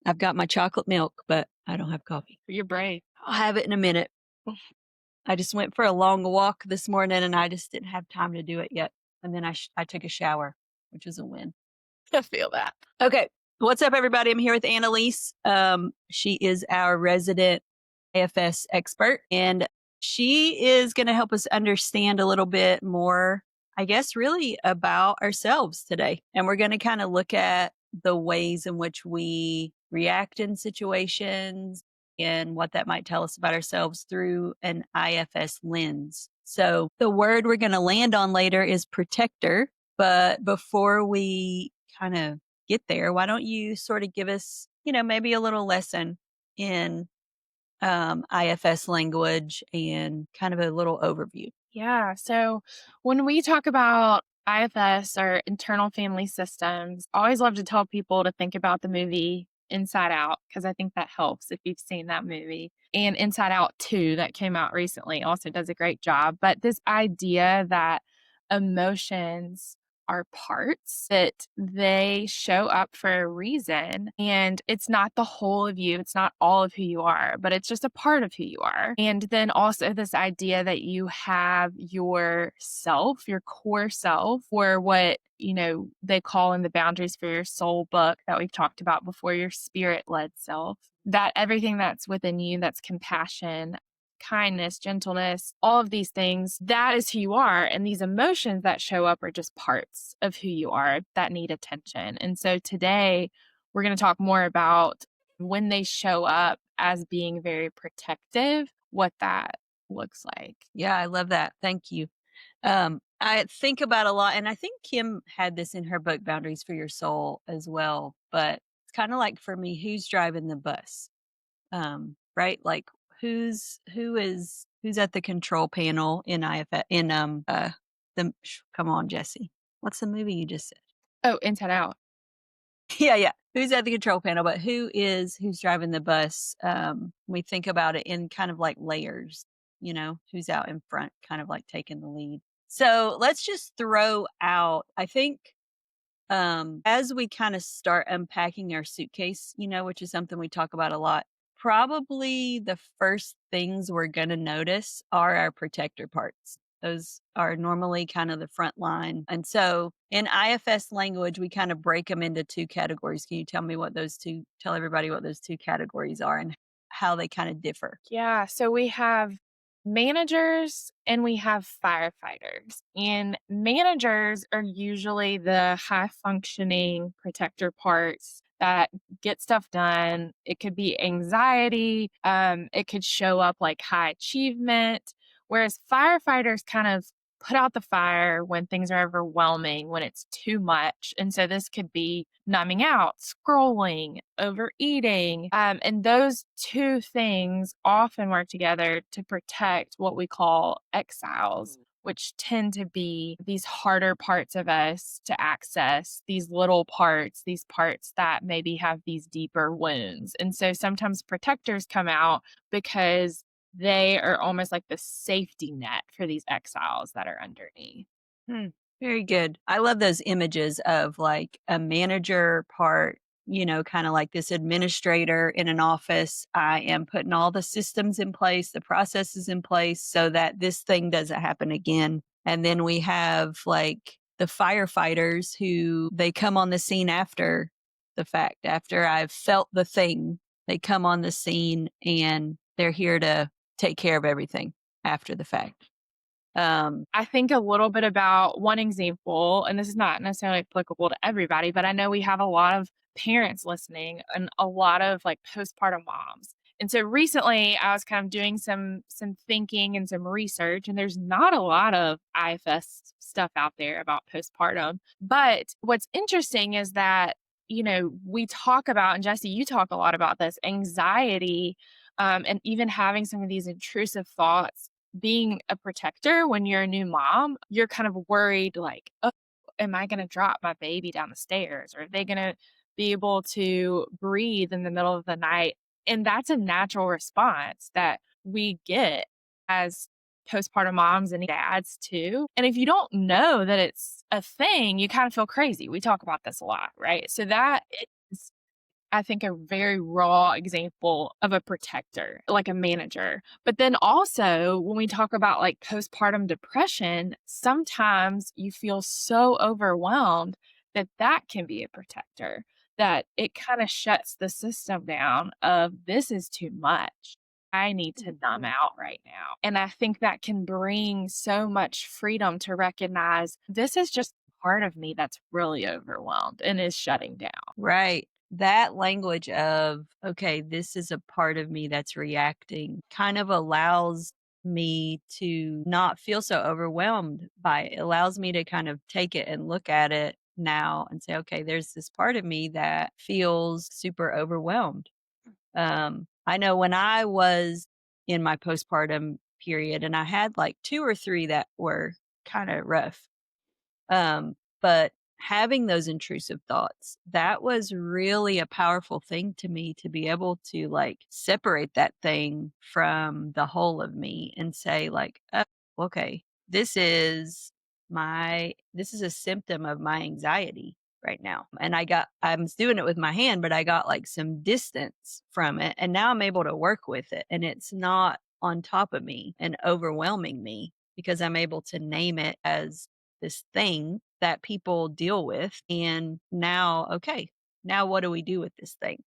I've got my chocolate milk, but I don't have coffee. You're brave. I'll have it in a minute. I just went for a long walk this morning and I just didn't have time to do it yet. And then I took a shower, which is a win. I feel that. Okay. What's up, everybody? I'm here with Annalise. She is our resident AFS expert, and she is going to help us understand a little bit more, I guess, really about ourselves today. And we're going to kind of look at the ways in which we react in situations and what that might tell us about ourselves through an IFS lens. So the word we're going to land on later is protector. But before we kind of get there, why don't you sort of give us, maybe a little lesson in IFS language and kind of a little overview? Yeah. So when we talk about IFS or internal family systems, I always love to tell people to think about the movie Inside Out, because I think that helps if you've seen that movie. And Inside Out 2 that came out recently also does a great job. But this idea that emotions are parts, that they show up for a reason, and it's not the whole of you, it's not all of who you are, but it's just a part of who you are. And then also this idea that you have your self, your core self, or what they call in the Boundaries for Your Soul book that we've talked about before, your spirit-led self, that everything that's within you, that's compassion, kindness, gentleness, all of these things, that is who you are. And these emotions that show up are just parts of who you are that need attention. And so today we're going to talk more about when they show up as being very protective, what that looks like. Yeah, I love that. Thank you. I think about a lot, and I think Kim had this in her book, Boundaries for Your Soul, as well. But it's kind of like, for me, who's driving the bus? Right? Like who's at the control panel in IFS come on, Jessie. What's the movie you just said? Oh, Inside Out. Yeah. Who's at the control panel, but who's driving the bus? We think about it in kind of like layers, who's out in front, kind of like taking the lead. So let's just throw out, I think, as we kind of start unpacking our suitcase, which is something we talk about a lot, probably the first things we're going to notice are our protector parts. Those are normally kind of the front line. And so in IFS language, we kind of break them into two categories. Can you tell everybody what those two categories are and how they kind of differ? Yeah. So we have managers and we have firefighters. And managers are usually the high functioning protector parts that get stuff done. It could be anxiety. It could show up like high achievement. Whereas firefighters kind of put out the fire when things are overwhelming, when it's too much. And so this could be numbing out, scrolling, overeating. And those two things often work together to protect what we call exiles, which tend to be these harder parts of us to access, these little parts, these parts that maybe have these deeper wounds. And so sometimes protectors come out because they are almost like the safety net for these exiles that are underneath. Very good. I love those images of like a manager part, kind of like this administrator in an office. I am putting all the systems in place, the processes in place so that this thing doesn't happen again. And then we have like the firefighters who they come on the scene after the fact, after I've felt the thing. They come on the scene and they're here to take care of everything after the fact. I think a little bit about one example, and this is not necessarily applicable to everybody, but I know we have a lot of parents listening and a lot of like postpartum moms. And so recently I was kind of doing some thinking and some research, and there's not a lot of IFS stuff out there about postpartum. But what's interesting is that, we talk about, and Jessie, you talk a lot about this, anxiety, and even having some of these intrusive thoughts. Being a protector when you're a new mom, you're kind of worried like, oh, am I going to drop my baby down the stairs? Or are they going to be able to breathe in the middle of the night? And that's a natural response that we get as postpartum moms and dads too. And if you don't know that it's a thing, you kind of feel crazy. We talk about this a lot, right? So that is I think, a very raw example of a protector, like a manager. But then also, when we talk about like postpartum depression, sometimes you feel so overwhelmed that that can be a protector, that it kind of shuts the system down of this is too much. I need to numb out right now. And I think that can bring so much freedom to recognize this is just part of me that's really overwhelmed and is shutting down. Right. That language of, okay, this is a part of me that's reacting kind of allows me to not feel so overwhelmed by it. It allows me to kind of take it and look at it now and say, okay, there's this part of me that feels super overwhelmed. I know when I was in my postpartum period, and I had like two or three that were kind of rough. But having those intrusive thoughts, that was really a powerful thing to me to be able to like separate that thing from the whole of me and say like, oh, okay, this is a symptom of my anxiety right now. And I was doing it with my hand, but I got like some distance from it. And now I'm able to work with it. And it's not on top of me and overwhelming me because I'm able to name it as this thing that people deal with. And now, okay, now what do we do with this thing?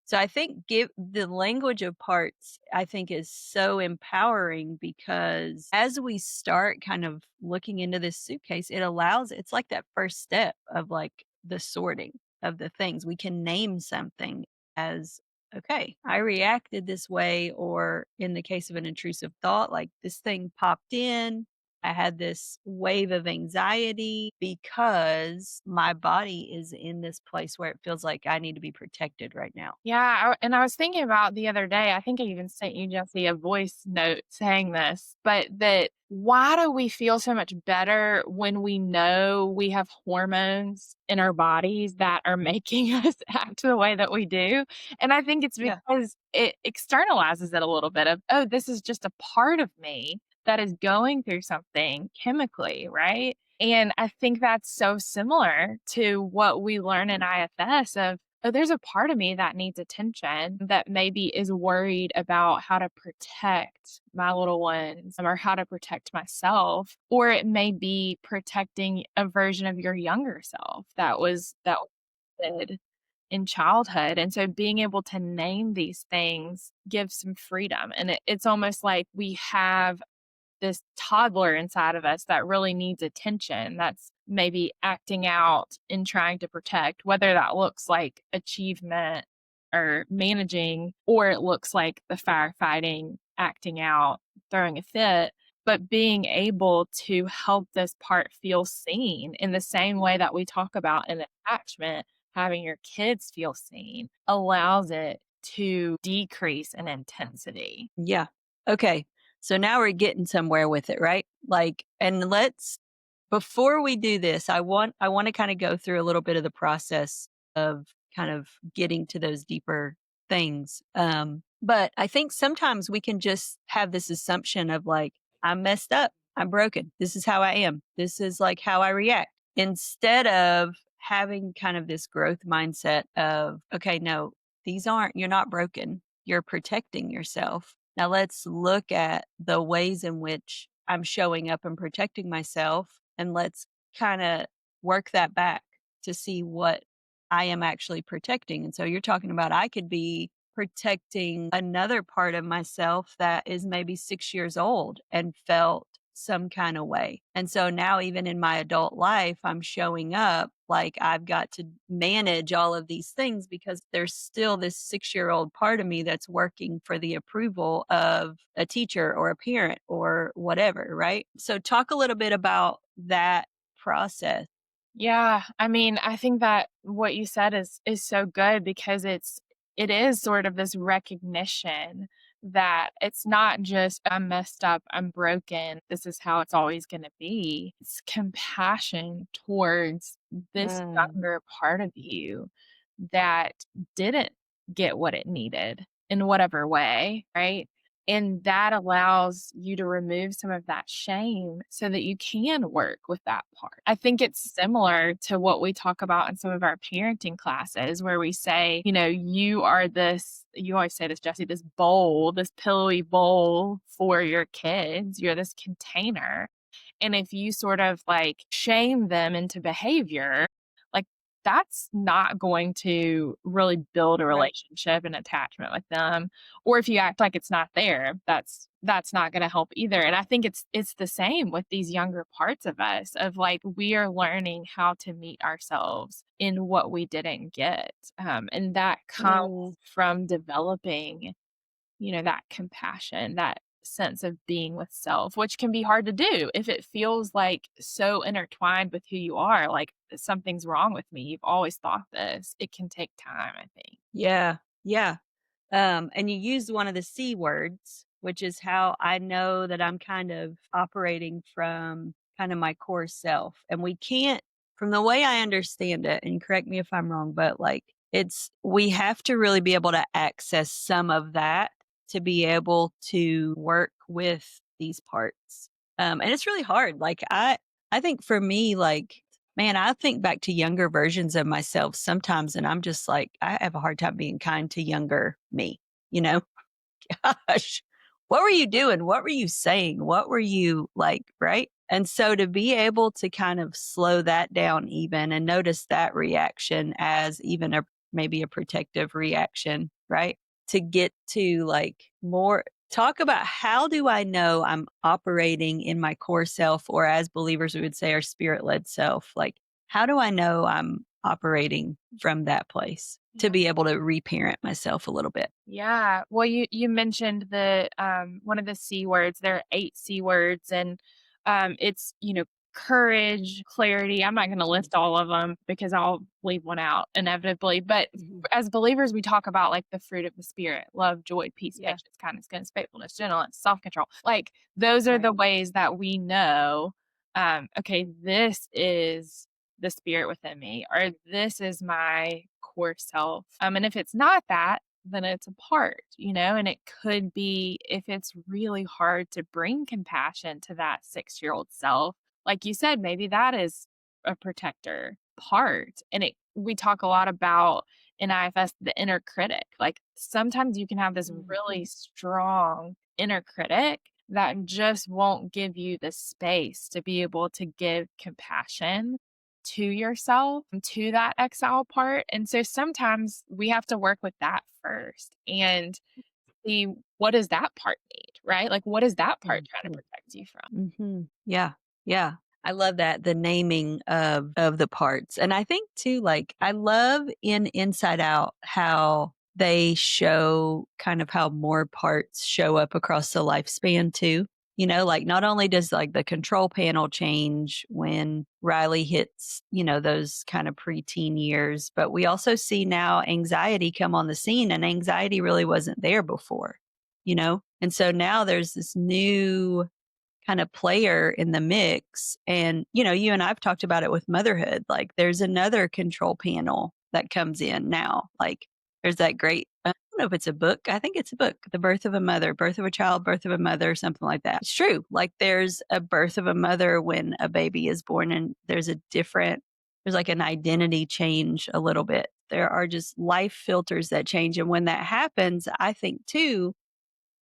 So I think give the language of parts, I think is so empowering because as we start kind of looking into this suitcase, it's like that first step of like the sorting of the things. We can name something as, okay, I reacted this way, or in the case of an intrusive thought, like this thing popped in. I had this wave of anxiety because my body is in this place where it feels like I need to be protected right now. Yeah, and I was thinking about the other day, I think I even sent you, Jesse, a voice note saying this, but that why do we feel so much better when we know we have hormones in our bodies that are making us act the way that we do? And I think it's Yeah. because it externalizes it a little bit of, oh, this is just a part of me that is going through something chemically, right? And I think that's so similar to what we learn in IFS of, oh, there's a part of me that needs attention that maybe is worried about how to protect my little ones or how to protect myself. Or it may be protecting a version of your younger self that was good in childhood. And so being able to name these things gives some freedom. And it's almost like we have this toddler inside of us that really needs attention, that's maybe acting out and trying to protect, whether that looks like achievement or managing, or it looks like the firefighting, acting out, throwing a fit. But being able to help this part feel seen in the same way that we talk about in attachment, having your kids feel seen allows it to decrease in intensity. Yeah. Okay. So now we're getting somewhere with it, right? Like, and let's before we do this, I want to kind of go through a little bit of the process of kind of getting to those deeper things. But I think sometimes we can just have this assumption of like, I'm messed up, I'm broken. This is how I am. This is like how I react. Instead of having kind of this growth mindset of, okay, no, you're not broken. You're protecting yourself. Now let's look at the ways in which I'm showing up and protecting myself, and let's kind of work that back to see what I am actually protecting. And so you're talking about I could be protecting another part of myself that is maybe 6 years old and felt some kind of way. And so now, even in my adult life, I'm showing up like I've got to manage all of these things because there's still this 6 year old part of me that's working for the approval of a teacher or a parent or whatever. Right. So, talk a little bit about that process. Yeah, I mean, I think that what you said is so good because it is sort of this recognition that it's not just I'm messed up, I'm broken, this is how it's always going to be. It's compassion towards this Mm. younger part of you that didn't get what it needed in whatever way, right? And that allows you to remove some of that shame so that you can work with that part. I think it's similar to what we talk about in some of our parenting classes where we say, you are this, you always say this, Jessie, this bowl, this pillowy bowl for your kids. You're this container. And if you sort of like shame them into behavior, like that's not going to really build a Right. relationship and attachment with them. Or if you act like it's not there, that's not going to help either. And I think it's the same with these younger parts of us of like we are learning how to meet ourselves in what we didn't get. And that comes Mm, from developing that compassion, that sense of being with self, which can be hard to do if it feels like so intertwined with who you are, like something's wrong with me. You've always thought this. It can take time, I think. yeah. Yeah. And you used one of the C words, which is how I know that I'm kind of operating from kind of my core self. And we can't, from the way I understand it, and correct me if I'm wrong, but like we have to really be able to access some of that to be able to work with these parts. And it's really hard. I think for me, like, man, I think back to younger versions of myself sometimes, and I'm just like, I have a hard time being kind to younger me, you know? Gosh, what were you doing? What were you saying? What were you like, right? And so to be able to kind of slow that down even and notice that reaction as even maybe a protective reaction, right? To get to like more talk about how do I know I'm operating in my core self, or as believers we would say our spirit led self. Like, how do I know I'm operating from that place to Yeah. be able to reparent myself a little bit? Yeah. Well, you mentioned the one of the C words. There are 8 C words and it's, courage, clarity. I'm not going to list all of them because I'll leave one out inevitably. But Mhm. as believers, we talk about like the fruit of the spirit, love, joy, peace, Yeah. patience, kindness, goodness, faithfulness, gentleness, self-control. Like those are Right. the ways that we know okay, this is the spirit within me, or this is my core self. And if it's not that, then it's a part, and it could be if it's really hard to bring compassion to that 6-year-old self. Like you said, maybe that is a protector part. And we talk a lot about in IFS the inner critic. Like sometimes you can have this Mm. really strong inner critic that just won't give you the space to be able to give compassion to yourself, to that exile part. And so sometimes we have to work with that first and see what does that part need, right? Like what is that part trying to Mhm. protect you from? Mhm. Yeah. Yeah. I love that, the naming of the parts. And I think too, like, I love in Inside Out how they show kind of how more parts show up across the lifespan too. Like not only does like the control panel change when Riley hits, those kind of preteen years, but we also see now anxiety come on the scene, and anxiety really wasn't there before. And so now there's this new kind of player in the mix. And, you and I've talked about it with motherhood. Like there's another control panel that comes in now. Like there's that great, I don't know if it's a book. I think it's a book, The Birth of a Mother, Birth of a Child, Birth of a Mother, something like that. It's true. Like there's a birth of a mother when a baby is born, and there's like an identity change a little bit. There are just life filters that change. And when that happens, I think too,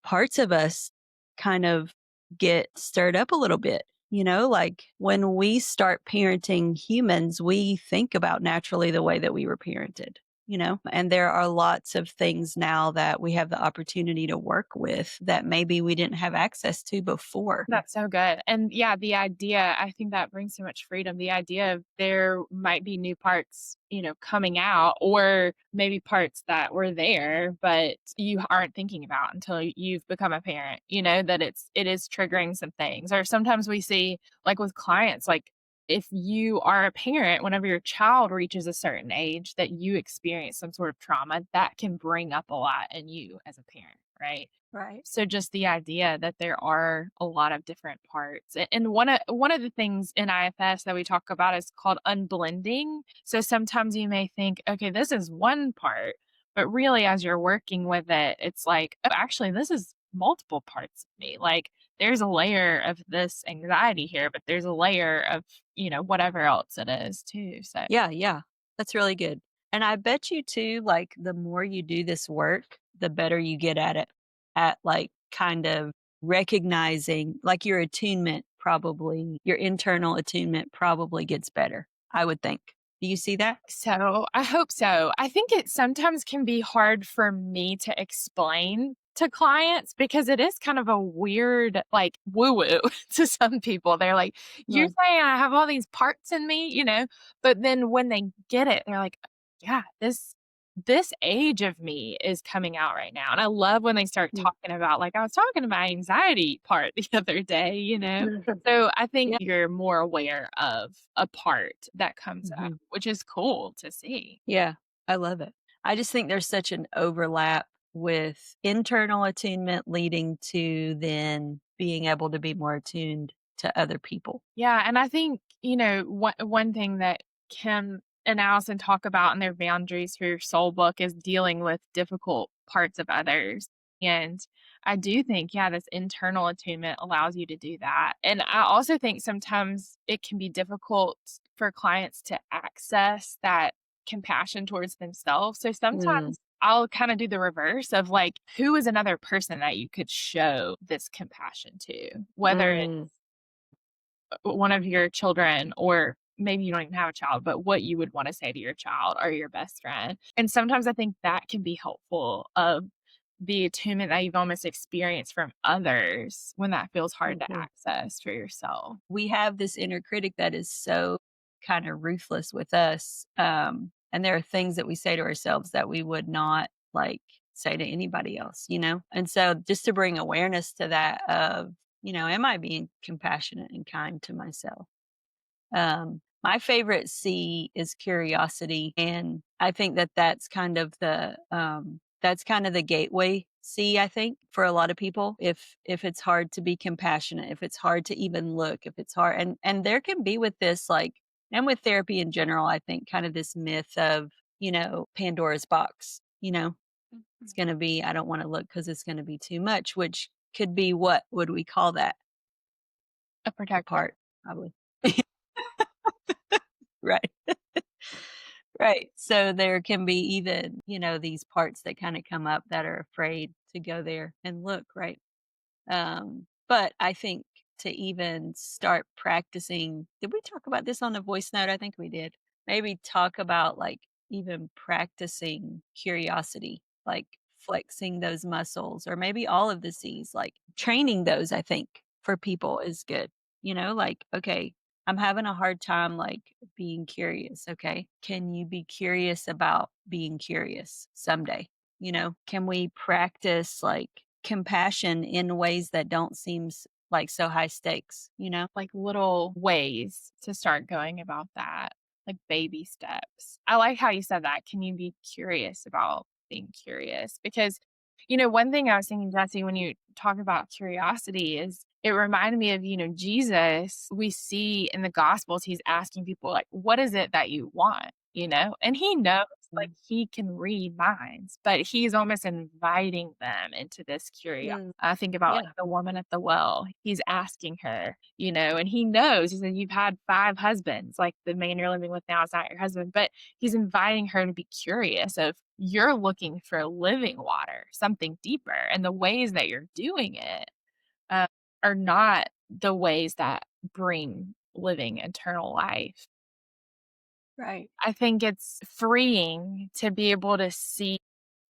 parts of us kind of get stirred up a little bit. Like when we start parenting humans, we think about naturally the way that we were parented. And there are lots of things now that we have the opportunity to work with that maybe we didn't have access to before. That's so good. And yeah, the idea, I think that brings so much freedom. The idea of there might be new parts, coming out, or maybe parts that were there, but you aren't thinking about until you've become a parent, that it is triggering some things. Or sometimes we see, like with clients, like if you are a parent, whenever your child reaches a certain age that you experience some sort of trauma, that can bring up a lot in you as a parent, right? Right. So just the idea that there are a lot of different parts. And one of the things in IFS that we talk about is called unblending. So sometimes you may think, okay, this is one part, but really as you're working with it, it's like, oh, actually this is multiple parts of me. Like there's a layer of this anxiety here, but there's a layer of, whatever else it is too. So Yeah, yeah. That's really good. And I bet you too, like the more you do this work, the better you get at it, at like kind of recognizing like your internal attunement probably gets better, I would think. Do you see that? So, I hope so. I think it sometimes can be hard for me to explain to clients because it is kind of a weird, like, woo-woo to some people. They're like, "You're Right. saying I have all these parts in me," But then when they get it, they're like, "Yeah, this age of me is coming out right now." And I love when they start Mm. talking about, like, I was talking to my anxiety part the other day. So I think Yeah. you're more aware of a part that comes up, Mhm. which is cool to see. Yeah, I love it. I just think there's such an overlap with internal attunement leading to then being able to be more attuned to other people. Yeah, and I think, one thing that Kim and Allison talk about in their Boundaries for Your Soul book is dealing with difficult parts of others. And I do think, yeah, this internal attunement allows you to do that. And I also think sometimes it can be difficult for clients to access that compassion towards themselves. So Mm, sometimes I'll kind of do the reverse of like, who is another person that you could show this compassion to? Whether mm, one of your children, or maybe you don't even have a child, but what you would want to say to your child or your best friend. And sometimes I think that can be helpful of the attunement that you've almost experienced from others when that feels hard to mhm. access for yourself. We have this inner critic that is so kind of ruthless with us. And there are things that we say to ourselves that we would not like say to anybody else, you know? And so just to bring awareness to that of, am I being compassionate and kind to myself? My favorite C is curiosity, and I think that that's kind of the gateway C, I think, for a lot of people. If it's hard to be compassionate, if it's hard to even look, if it's hard, and there can be with this like, and with therapy in general, I think kind of this myth of Pandora's box. It's Mhm. going to be I don't want to look because it's going to be too much, which could be what would we call that? A A protector. part, probably. Right. Right. So there can be even, these parts that kind of come up that are afraid to go there and look, right? But I think to even start practicing, did we talk about this on the voice note? I think we did. Maybe talk about like even practicing curiosity, like flexing those muscles, or maybe all of the C's, like training those, I think for people is good. Like, okay, I'm having a hard time like being curious. Okay. Can you be curious about being curious someday? Can we practice like compassion in ways that don't seem like so high stakes, you know? Like little ways to start going about that, like baby steps. I like how you said that. Can you be curious about being curious? Because, one thing I was thinking, Jesse, when you talk about curiosity is it reminded me of, Jesus. We see in the Gospels, he's asking people, like, what is it that you want? And he knows, like, Mm, he can read minds, but he's almost inviting them into this curiosity. mm, I think about, like, yeah, the woman at the well. He's asking her, and he knows. He said, "You've had 5 husbands, like, the man you're living with now is not your husband," but he's inviting her to be curious of, "You're looking for living water, something deeper, and the ways that you're doing it, uh, are not the ways that bring living eternal life." right. I think it's freeing to be able to see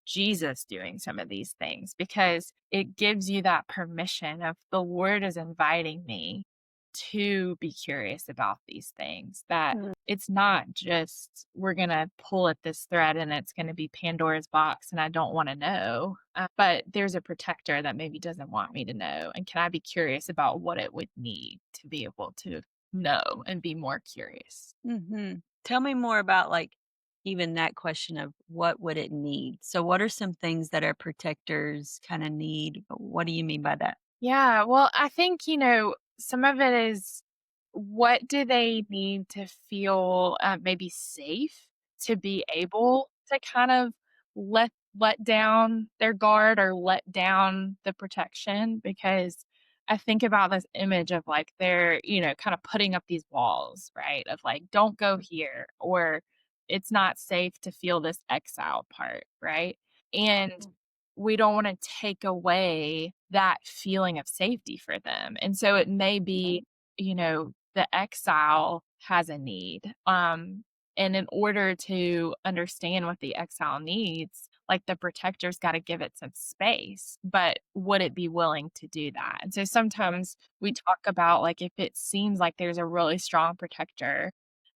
Jesus doing some of these things because it gives you that permission of the Lord is inviting me to be curious about these things. That Mm, it's not just we're going to pull at this thread and it's going to be Pandora's box and I don't want to know. But there's a protector that maybe doesn't want me to know. And can I be curious about what it would need to be able to know and be more curious? mhm. Tell me more about like even that question of what would it need? So what are some things that our protectors kind of need? What do you mean by that? Yeah, well, I think, some of it is what do they need to feel maybe safe to be able to kind of let let down their guard or let down the protection, because I think about this image of like they're, kind of putting up these walls, right? Of like, don't go here, or it's not safe to feel this exile part, right? And we don't want to take away that feeling of safety for them. And so it may be, the exile has a need. And in order to understand what the exile needs, like the protector's got to give it some space, but would it be willing to do that? And so sometimes we talk about like if it seems like there's a really strong protector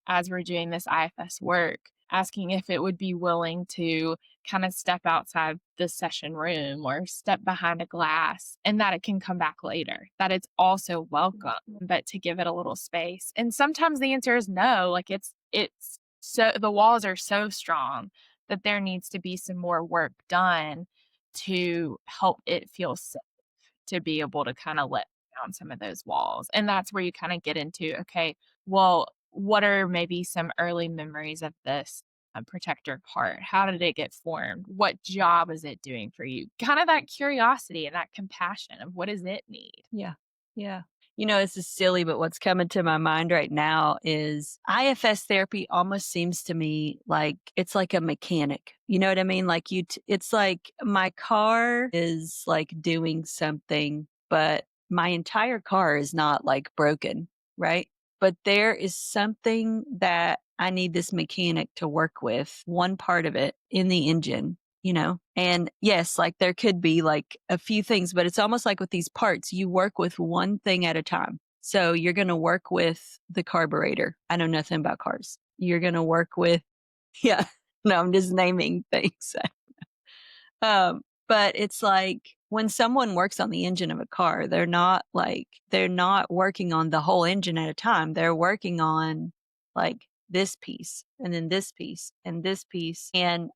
as we're doing this IFS work, asking if it would be willing to kind of step outside the session room or step behind a glass, and that it can come back later, that it's also welcome, but to give it a little space. And sometimes the answer is no, like it's so the walls are so strong that there needs to be some more work done to help it feel safe to be able to kind of let down some of those walls. And that's where you kind of get into, okay, well, what are maybe some early memories of this protector part? How did it get formed? What job is it doing for you? Kind of that curiosity and that compassion of what does it need? Yeah. Yeah. This is silly, but what's coming to my mind right now is IFS therapy almost seems to me like it's like a mechanic. You know what I mean? Like it's like my car is like doing something, but my entire car is not like broken, right? But there is something that I need this mechanic to work with, one part of it in the engine. And yes, like there could be like a few things, but it's almost like with these parts, you work with one thing at a time. So you're going to work with the carburetor. I know nothing about cars. You're going to work with, yeah, no, I'm just naming things. But it's like when someone works on the engine of a car, they're not working on the whole engine at a time. They're working on like this piece and then this piece and this piece. And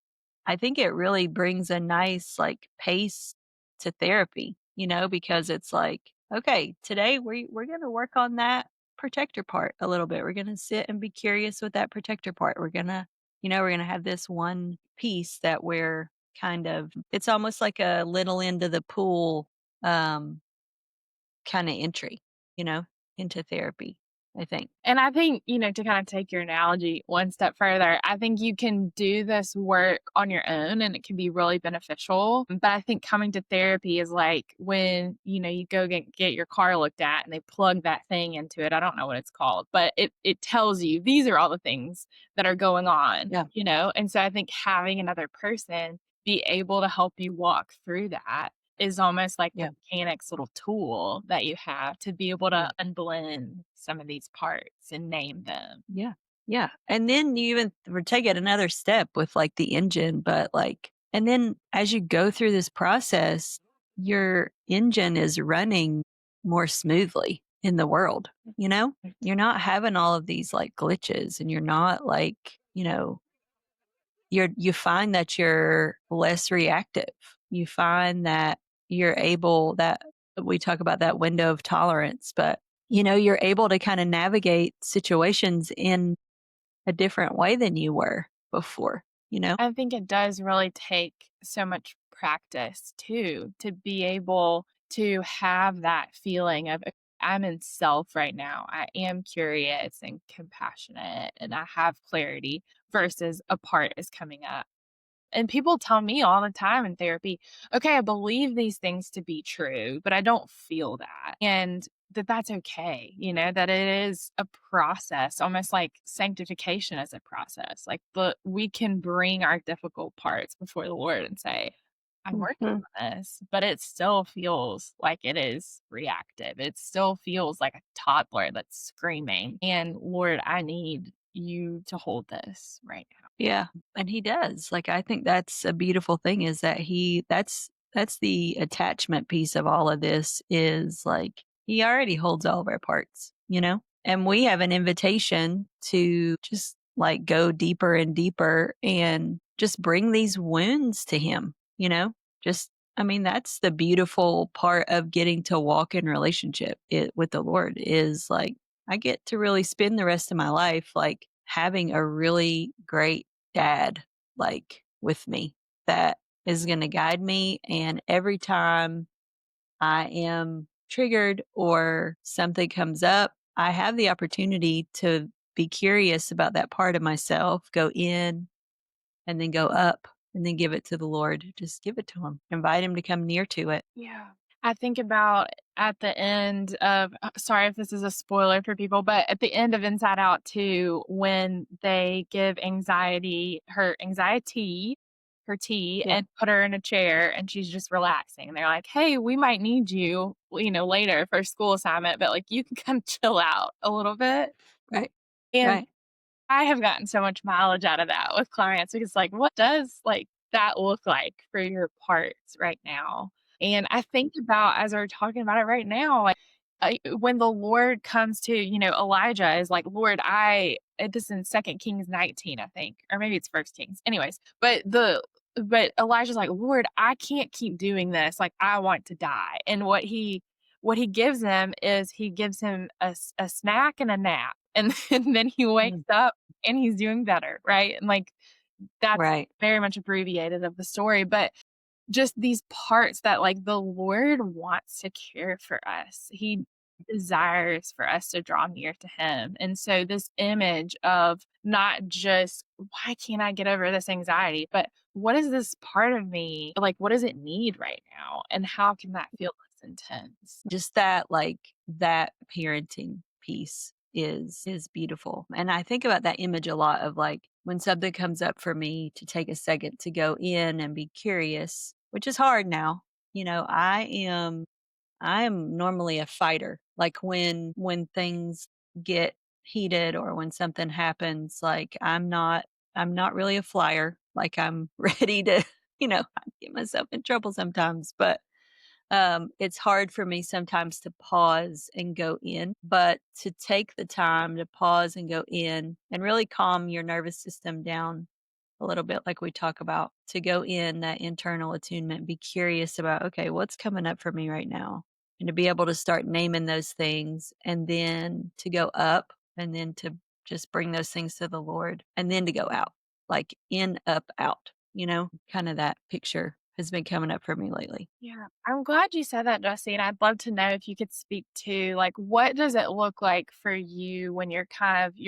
I think it really brings a nice like pace to therapy, because it's like, okay, today we're going to work on that protector part a little bit. We're going to sit and be curious with that protector part. We're going to have this one piece that we're it's almost like a little into the pool um kind of entry, you know, into therapy, I think. And I think, to kind of take your analogy one step further, I think you can do this work on your own and it can be really beneficial. But I think coming to therapy is like when, you go get your car looked at and they plug that thing into it. I don't know what it's called, but it tells you these are all the things that are going on, Yeah. And so I think having another person be able to help you walk through that is almost like the Yeah. mechanics little tool that you have to be able Yeah. to unblend some of these parts and name them. Yeah. Yeah. And then you even take it another step with like the engine, but like, and then as you go through this process, your engine is running more smoothly in the world, You're not having all of these like glitches and you're not like, you find that you're less reactive. You find that you're able that we talk about that window of tolerance, but you're able to kind of navigate situations in a different way than you were before. I think it does really take so much practice too to be able to have that feeling of I'm in self right now. I am curious and compassionate and I have clarity versus a part is coming up. And people tell me all the time in therapy, okay, I believe these things to be true, but I don't feel that. And that's okay, that it is a process, almost like sanctification as a process. Like, but we can bring our difficult parts before the Lord and say, I'm working Mhm. on this, but it still feels like it is reactive. It still feels like a toddler that's screaming. And Lord, I need you to hold this right now. Yeah, and he does. Like I think that's a beautiful thing is that that's the attachment piece of all of this is like he already holds all of our parts. And we have an invitation to just like go deeper and deeper and just bring these wounds to him. Just I mean that's the beautiful part of getting to walk in relationship with the Lord is like I get to really spend the rest of my life like having a really great dad like with me that is going to guide me. And every time I am triggered or something comes up, I have the opportunity to be curious about that part of myself, go in and then go up and then give it to the Lord. Just give it to him. Invite him to come near to it. Yeah. I think about at the end of sorry if this is a spoiler for people, but at the end of Inside Out 2, when they give her tea, Yeah. and put her in a chair and she's just relaxing. And they're like, "Hey, we might need you, later for a school assignment, but like you can kind of chill out a little bit." Right. And Right. I have gotten so much mileage out of that with clients because, like, what does, like, that look like for your parts right now? And I think about as we're talking about it right now, like, when the Lord comes to, Elijah is like, "Lord, this is in 2 Kings 19, I think, or maybe it's 1 Kings. Anyways, but Elijah's like, "Lord, I can't keep doing this. Like, I want to die." And what he gives him is he gives him a snack and a nap, and then he wakes Mm. up and he's doing better, right? And, like, that's Right. very much abbreviated of the story, but just these parts that, like, the Lord wants to care for us. He desires for us to draw near to him, and so this image of not just, "Why can't I get over this anxiety?" but, "What is this part of me like, what does it need right now, and how can that feel less intense?" Just that, like, that parenting piece is beautiful. And I think about that image a lot of, like, when something comes up for me to take a second to go in and be curious, which is hard now. I am normally a fighter. Like, when things get heated or when something happens, like, I'm not really a flyer. Like, I'm ready to, I get myself in trouble sometimes, but it's hard for me sometimes to pause and go in, but to take the time to pause and go in and really calm your nervous system down a little bit, like we talk about, to go in that internal attunement, be curious about, okay, what's coming up for me right now? And to be able to start naming those things and then to go up and then to just bring those things to the Lord and then to go out, like in, up, out, kind of that picture has been coming up for me lately. Yeah, I'm glad you said that, Jesse, and I'd love to know if you could speak to, like, what does it look like for you when you're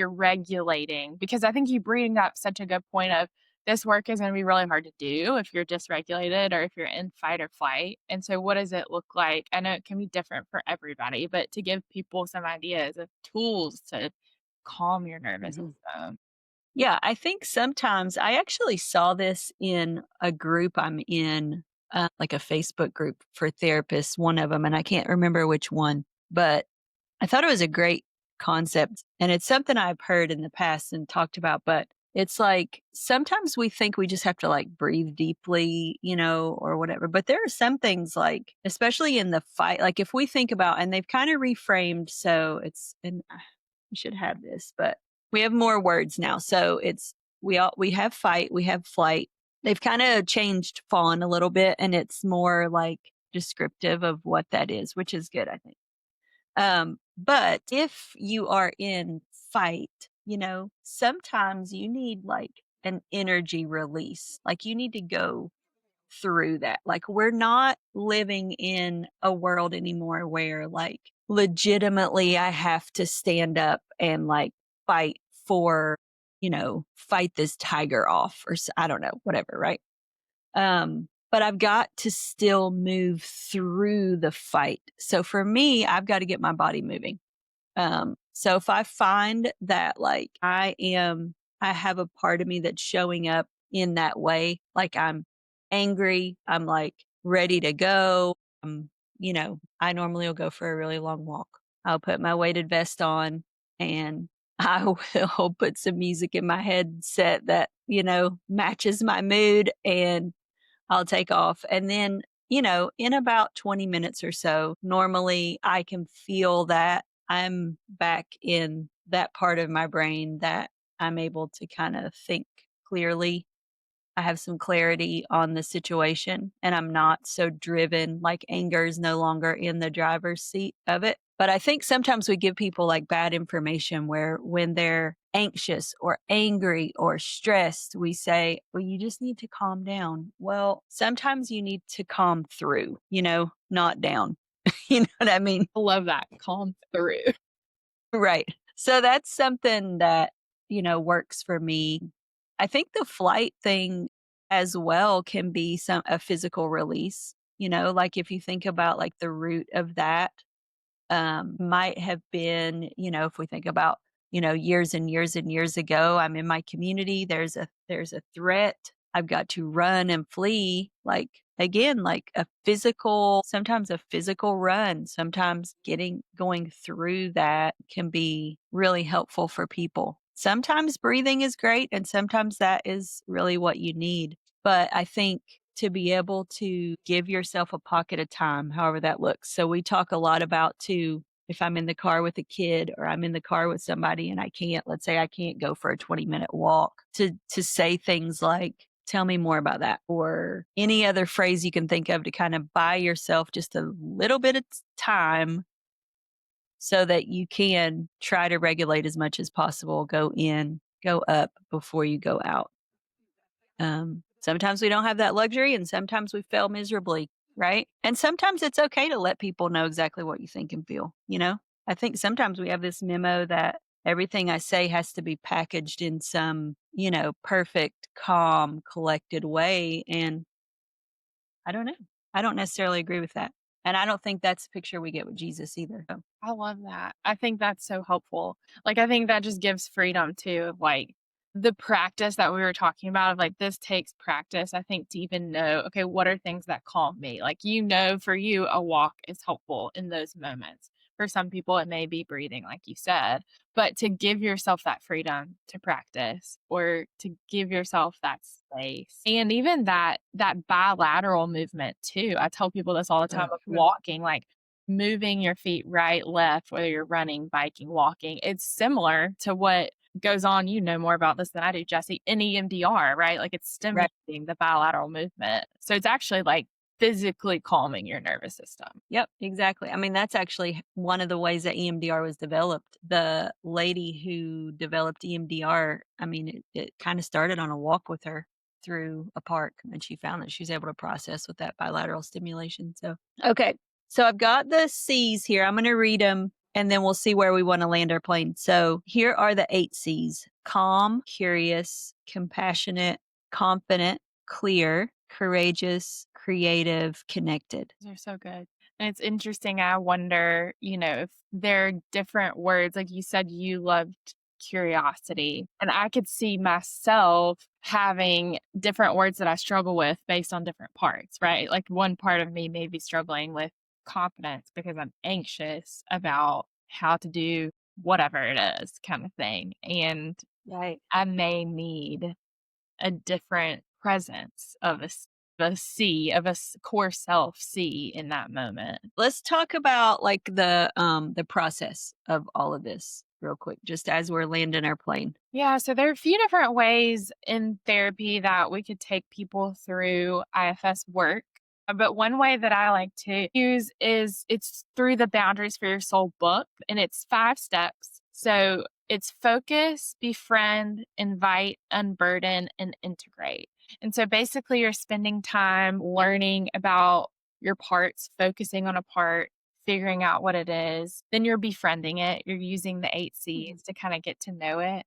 regulating? Because I think you bring up such a good point of this work is gonna be really hard to do if you're dysregulated or if you're in fight or flight. And so what does it look like? I know it can be different for everybody, but to give people some ideas of tools to calm your nervous Mhm. system. Yeah, I think sometimes I actually saw this in a group I'm in, like a Facebook group for therapists, one of them, and I can't remember which one, but I thought it was a great concept. And it's something I've heard in the past and talked about, but it's like sometimes we think we just have to like breathe deeply, or whatever. But there are some things like, especially in the fight, like if we think about, and they've kind of reframed, so and we should have this, but we have more words now. So we have fight, we have flight. They've kind of changed fawn a little bit, and it's more like descriptive of what that is, which is good, I think. But if you are in fight, sometimes you need like an energy release. Like you need to go through that. Like we're not living in a world anymore where like legitimately I have to stand up and like fight for, fight this tiger off or I don't know, whatever, right? But I've got to still move through the fight. So for me, I've got to get my body moving. So if I find that like I have a part of me that's showing up in that way, like I'm angry, I'm like ready to go. I normally will go for a really long walk. I'll put my weighted vest on and I will put some music in my headset that, matches my mood and I'll take off. And then, in about 20 minutes or so, normally I can feel that I'm back in that part of my brain that I'm able to kind of think clearly. I have some clarity on the situation and I'm not so driven, like anger is no longer in the driver's seat of it. But I think sometimes we give people like bad information where when they're anxious or angry or stressed, we say, well, you just need to calm down. Well, sometimes you need to calm through, not down. You know what I mean? I love that. Calm through. Right. So that's something that, works for me. I think the flight thing as well can be a physical release, like if you think about like the root of that, might have been, if we think about, years and years and years ago, I'm in my community, there's a threat. I've got to run and flee. Like again, like sometimes a physical run, sometimes going through that can be really helpful for people. Sometimes breathing is great and sometimes that is really what you need. But I think to be able to give yourself a pocket of time, however that looks. So we talk a lot about if I'm in the car with a kid or I'm in the car with somebody and let's say I can't go for a 20-minute walk, to say things like, tell me more about that, or any other phrase you can think of to kind of buy yourself just a little bit of time so that you can try to regulate as much as possible, go in, go up before you go out. Sometimes we don't have that luxury and sometimes we fail miserably, right? And sometimes it's okay to let people know exactly what you think and feel, I think sometimes we have this memo that everything I say has to be packaged in some, perfect, calm, collected way. And I don't know. I don't necessarily agree with that. And I don't think that's the picture we get with Jesus either. So, I love that. I think that's so helpful. Like, I think that just gives freedom too, of like the practice that we were talking about of like, this takes practice, I think, to even know, okay, what are things that calm me? Like, for you, a walk is helpful in those moments. For some people, it may be breathing, like you said, but to give yourself that freedom to practice or to give yourself that space. And even that bilateral movement too. I tell people this all the time of walking, like moving your feet right, left, whether you're running, biking, walking. It's similar to what goes on. You know more about this than I do, Jessie, in EMDR, right? Like it's right. stimulating the bilateral movement. So it's actually like physically calming your nervous system. Yep, exactly. I mean, that's actually one of the ways that EMDR was developed. The lady who developed EMDR, I mean, it kind of started on a walk with her through a park, and she found that she was able to process with that bilateral stimulation. So, okay. So I've got the C's here. I'm going to read them and then we'll see where we want to land our plane. So here are the 8 C's: calm, curious, compassionate, confident, clear, courageous, creative, connected. They're so good. And it's interesting. I wonder, if there are different words. Like you said, you loved curiosity. And I could see myself having different words that I struggle with based on different parts, right? Like one part of me may be struggling with confidence because I'm anxious about how to do whatever it is, kind of thing. And Right. I may need a different presence of a core self C in that moment. Let's talk about like the process of all of this real quick, just as we're landing our plane. Yeah, so there are a few different ways in therapy that we could take people through IFS work. But one way that I like to use is it's through the Boundaries for Your Soul book, and it's 5 steps. So it's focus, befriend, invite, unburden, and integrate. And so basically, you're spending time learning about your parts, focusing on a part, figuring out what it is. Then you're befriending it. You're using the 8 C's to kind of get to know it.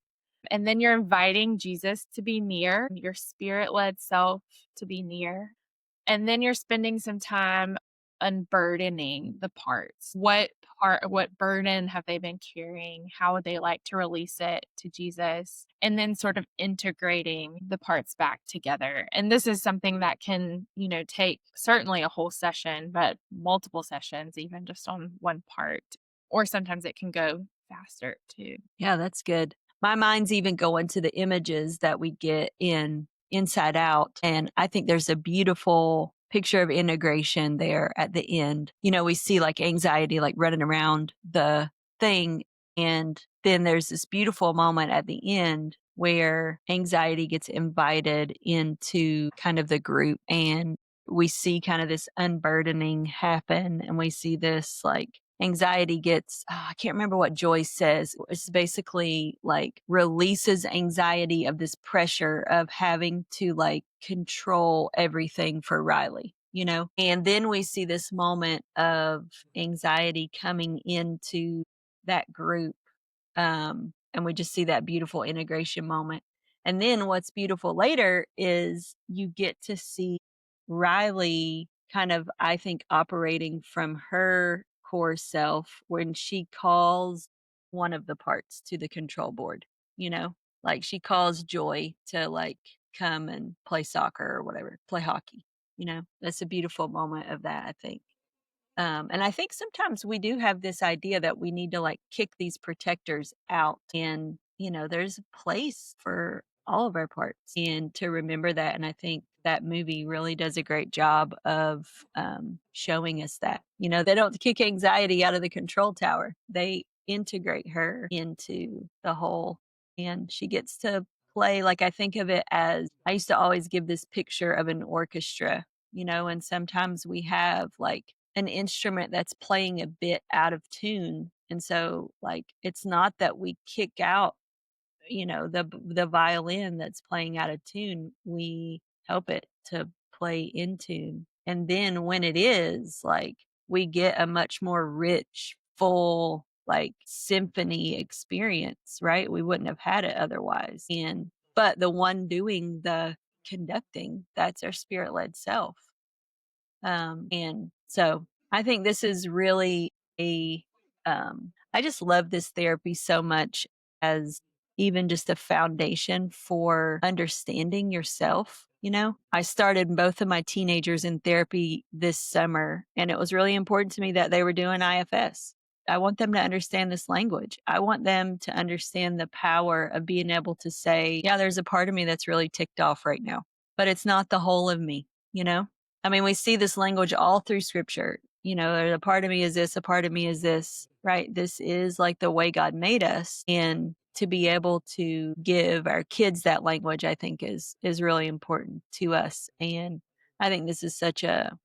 And then you're inviting Jesus to be near, your spirit led self to be near. And then you're spending some time unburdening the parts. What burden have they been carrying? How would they like to release it to Jesus? And then sort of integrating the parts back together. And this is something that can, take certainly a whole session, but multiple sessions, even just on one part. Or sometimes it can go faster too. Yeah, that's good. My mind's even going to the images that we get in Inside Out. And I think there's a beautiful picture of integration there at the end. We see like anxiety, like running around the thing. And then there's this beautiful moment at the end where anxiety gets invited into kind of the group. And we see kind of this unburdening happen. And we see this like anxiety gets, I can't remember what Joyce says. It's basically like releases anxiety of this pressure of having to like control everything for Riley, you know? And then we see this moment of anxiety coming into that group. And we just see that beautiful integration moment. And then what's beautiful later is you get to see Riley kind of, I think, operating from her core self when she calls one of the parts to the control board, you know, like she calls Joy to like come and play soccer or whatever, play hockey, you know, that's a beautiful moment of that, I think. And I think sometimes we do have this idea that we need to like kick these protectors out. And, you know, there's a place for all of our parts and to remember that. And I think that movie really does a great job of showing us that. You know, they don't kick anxiety out of the control tower, they integrate her into the whole. And she gets to play, like, I think of it as I used to always give this picture of an orchestra, you know, and sometimes we have like an instrument that's playing a bit out of tune. And so like it's not that we kick out, you know, the violin that's playing out of tune, we help it to play in tune. And then when it is, like we get a much more rich, full like symphony experience, right? We wouldn't have had it otherwise. And but the one doing the conducting, that's our spirit-led self. And so I think this is really I just love this therapy so much as even just a foundation for understanding yourself. You know, I started both of my teenagers in therapy this summer, and it was really important to me that they were doing IFS. I want them to understand this language. I want them to understand the power of being able to say, yeah, there's a part of me that's really ticked off right now, but it's not the whole of me, you know? I mean, we see this language all through scripture. You know, a part of me is this, a part of me is this, right? This is like the way God made us. And to be able to give our kids that language, I think is really important to us. And I think this is such a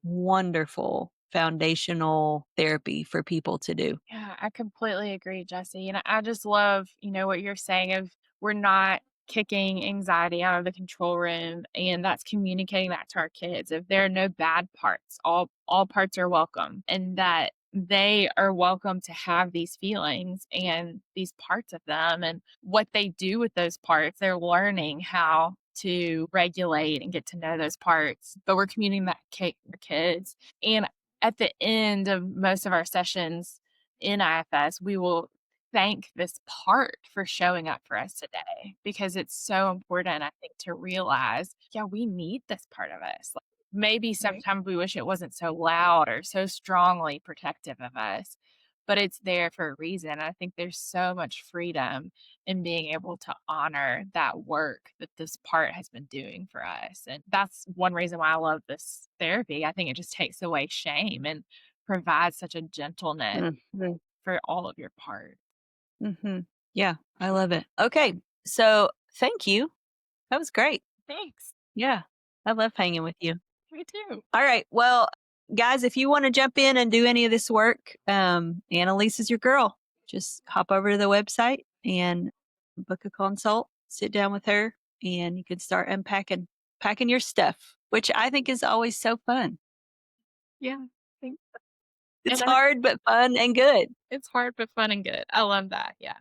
wonderful foundational therapy for people to do. Yeah, I completely agree, Jesse. And I just love, what you're saying of we're not kicking anxiety out of the control room, and that's communicating that to our kids. If there are no bad parts, all parts are welcome, and that they are welcome to have these feelings and these parts of them, and what they do with those parts, they're learning how to regulate and get to know those parts. But we're communicating that to our kids. And at the end of most of our sessions in IFS, we will thank this part for showing up for us today, because it's so important, I think, to realize, yeah, we need this part of us. Like, maybe sometimes we wish it wasn't so loud or so strongly protective of us, but it's there for a reason. I think there's so much freedom in being able to honor that work that this part has been doing for us. And that's one reason why I love this therapy. I think it just takes away shame and provides such a gentleness Mhm. for all of your parts. Mhm. Yeah, I love it. Okay, so thank you. That was great. Thanks. Yeah, I love hanging with you. Me too. All right. Well, guys, if you want to jump in and do any of this work, Annalise is your girl. Just hop over to the website and book a consult, sit down with her, and you can start packing your stuff, which I think is always so fun. Yeah. Thanks. It's And hard, but fun and good. it's hard but fun and good. I love that. Yeah.